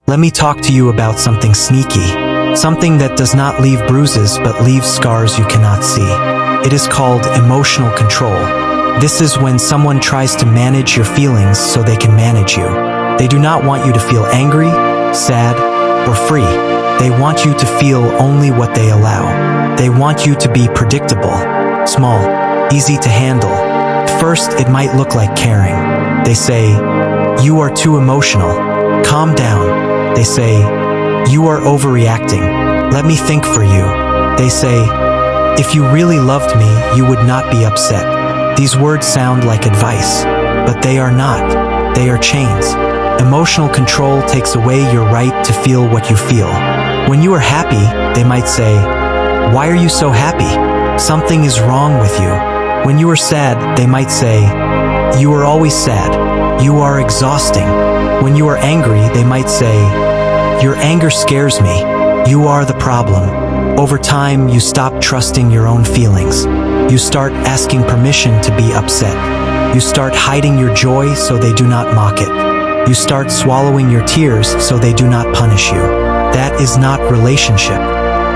Let me talk to you about something sneaky, something that does not leave bruises but leaves scars you cannot see. It is called emotional control. This is when someone tries to manage your feelings so they can manage you. They do not want you to feel angry, sad, or free. They want you to feel only what they allow. They want you to be predictable, small, easy to handle. At first, it might look like caring. They say, "You are too emotional. Calm down." They say, "You are overreacting. Let me think for you." They say, "If you really loved me, you would not be upset." These words sound like advice, but they are not. They are chains. Emotional control takes away your right to feel what you feel. When you are happy, they might say, "Why are you so happy? Something is wrong with you." When you are sad, they might say, "You are always sad. You are exhausting." When you are angry, they might say, "Your anger scares me. You are the problem." Over time, you stop trusting your own feelings. You start asking permission to be upset. You start hiding your joy so they do not mock it. You start swallowing your tears so they do not punish you. That is not relationship.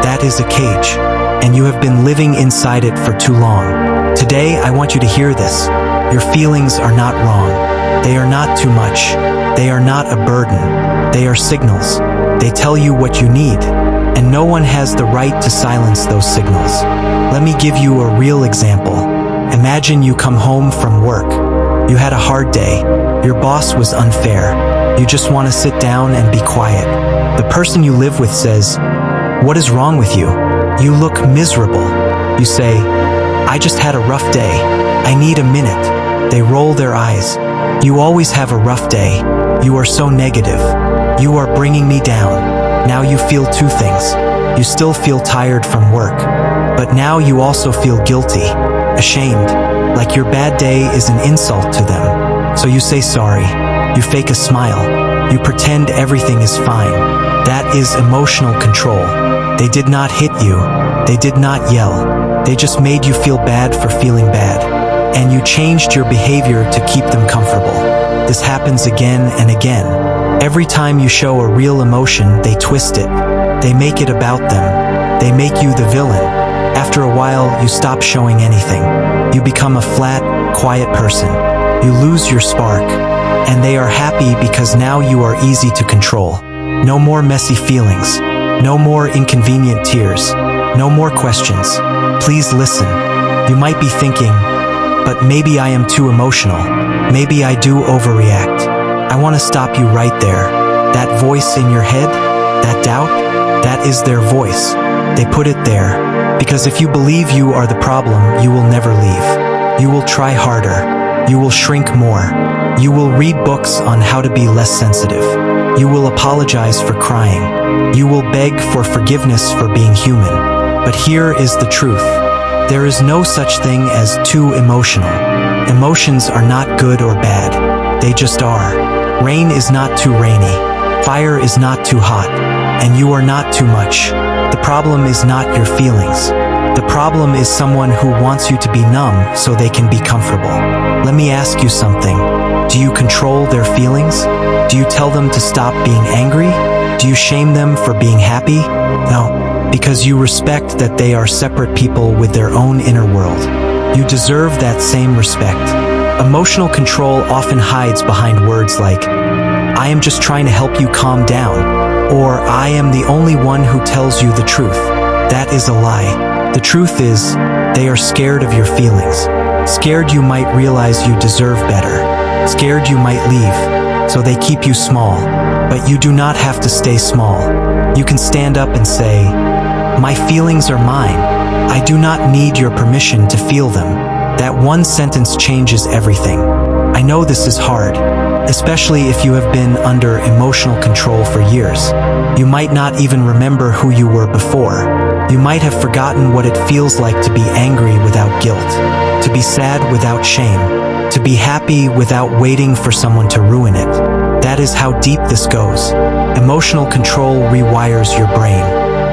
That is a cage, and you have been living inside it for too long. Today, I want you to hear this. Your feelings are not wrong. They are not too much. They are not a burden. They are signals. They tell you what you need, and no one has the right to silence those signals. Let me give you a real example. Imagine you come home from work. You had a hard day. Your boss was unfair. You just want to sit down and be quiet. The person you live with says, "What is wrong with you? You look miserable." You say, "I just had a rough day. I need a minute." They roll their eyes. "You always have a rough day. You are so negative. You are bringing me down." Now you feel two things. You still feel tired from work, but now you also feel guilty, ashamed, like your bad day is an insult to them. So you say sorry. You fake a smile. You pretend everything is fine. That is emotional control. They did not hit you. They did not yell. They just made you feel bad for feeling bad. And you changed your behavior to keep them comfortable. This happens again and again. Every time you show a real emotion, they twist it. They make it about them. They make you the villain. After a while, you stop showing anything. You become a flat, quiet person. You lose your spark. And they are happy because now you are easy to control. No more messy feelings. No more inconvenient tears. No more questions. Please listen. You might be thinking, "But maybe I am too emotional. Maybe I do overreact." I want to stop you right there. That voice in your head, that doubt, that is their voice. They put it there because if you believe you are the problem, you will never leave. You will try harder. You will shrink more. You will read books on how to be less sensitive. You will apologize for crying. You will beg for forgiveness for being human. But here is the truth. There is no such thing as too emotional. Emotions are not good or bad. They just are. Rain is not too rainy. Fire is not too hot. And you are not too much. The problem is not your feelings. The problem is someone who wants you to be numb so they can be comfortable. Let me ask you something. Do you control their feelings? Do you tell them to stop being angry? Do you shame them for being happy? No, because you respect that they are separate people with their own inner world. You deserve that same respect. Emotional control often hides behind words like, "I am just trying to help you calm down," or "I am the only one who tells you the truth." That is a lie. The truth is, they are scared of your feelings. Scared you might realize you deserve better. Scared you might leave. So they keep you small. But you do not have to stay small. You can stand up and say, "My feelings are mine. I do not need your permission to feel them." That one sentence changes everything. I know this is hard, especially if you have been under emotional control for years. You might not even remember who you were before. You might have forgotten what it feels like to be angry without guilt, to be sad without shame, to be happy without waiting for someone to ruin it. That is how deep this goes. Emotional control rewires your brain.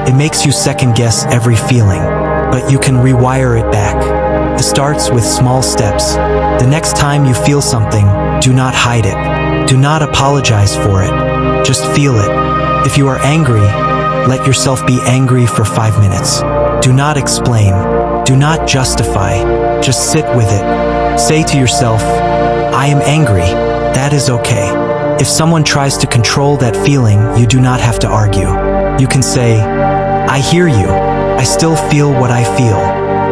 It makes you second-guess every feeling, but you can rewire it back. It starts with small steps. The next time you feel something, do not hide it. Do not apologize for it. Just feel it. If you are angry, let yourself be angry for 5 minutes. Do not explain. Do not justify. Just sit with it. Say to yourself, I am angry. That is okay. If someone tries to control that feeling, you do not have to argue. You can say, I hear you. I still feel what I feel.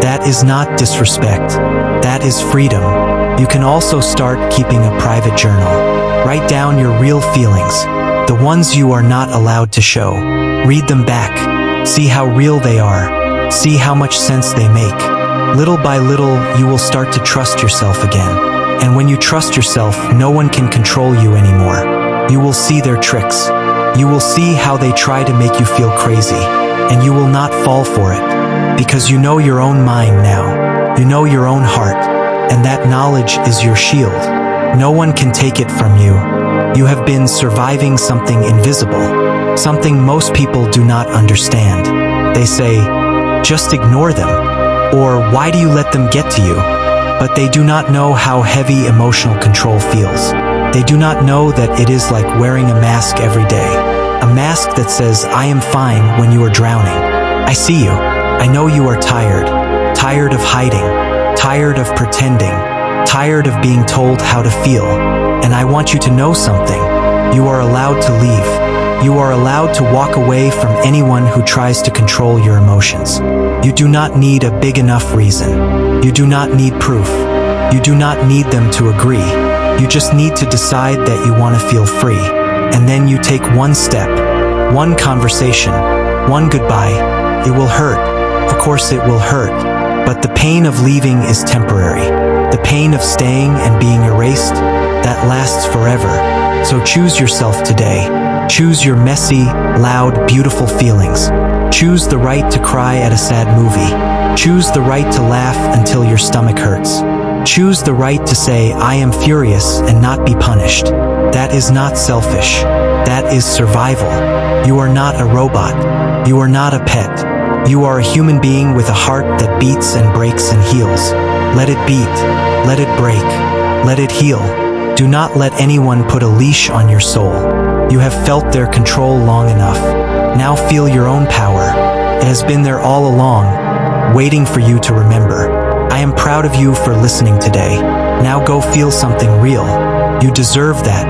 That is not disrespect. That is freedom. You can also start keeping a private journal. Write down your real feelings, the ones you are not allowed to show. Read them back. See how real they are. See how much sense they make. Little by little, you will start to trust yourself again. And when you trust yourself, no one can control you anymore. You will see their tricks. You will see how they try to make you feel crazy. And you will not fall for it. Because you know your own mind now. You know your own heart. And that knowledge is your shield. No one can take it from you. You have been surviving something invisible. Something most people do not understand. They say, just ignore them. Or why do you let them get to you? But they do not know how heavy emotional control feels. They do not know that it is like wearing a mask every day. A mask that says, I am fine when you are drowning. I see you. I know you are tired. Tired of hiding. Tired of pretending. Tired of being told how to feel. And I want you to know something. You are allowed to leave. You are allowed to walk away from anyone who tries to control your emotions. You do not need a big enough reason. You do not need proof. You do not need them to agree. You just need to decide that you want to feel free. And then you take one step, one conversation, one goodbye. It will hurt. Of course it will hurt. But the pain of leaving is temporary. The pain of staying and being erased, that lasts forever. So choose yourself today. Choose your messy, loud, beautiful feelings. Choose the right to cry at a sad movie. Choose the right to laugh until your stomach hurts. Choose the right to say, I am furious and not be punished. That is not selfish. That is survival. You are not a robot. You are not a pet. You are a human being with a heart that beats and breaks and heals. Let it beat. Let it break. Let it heal. Do not let anyone put a leash on your soul. You have felt their control long enough. Now feel your own power. It has been there all along, waiting for you to remember. I am proud of you for listening today. Now go feel something real. You deserve that.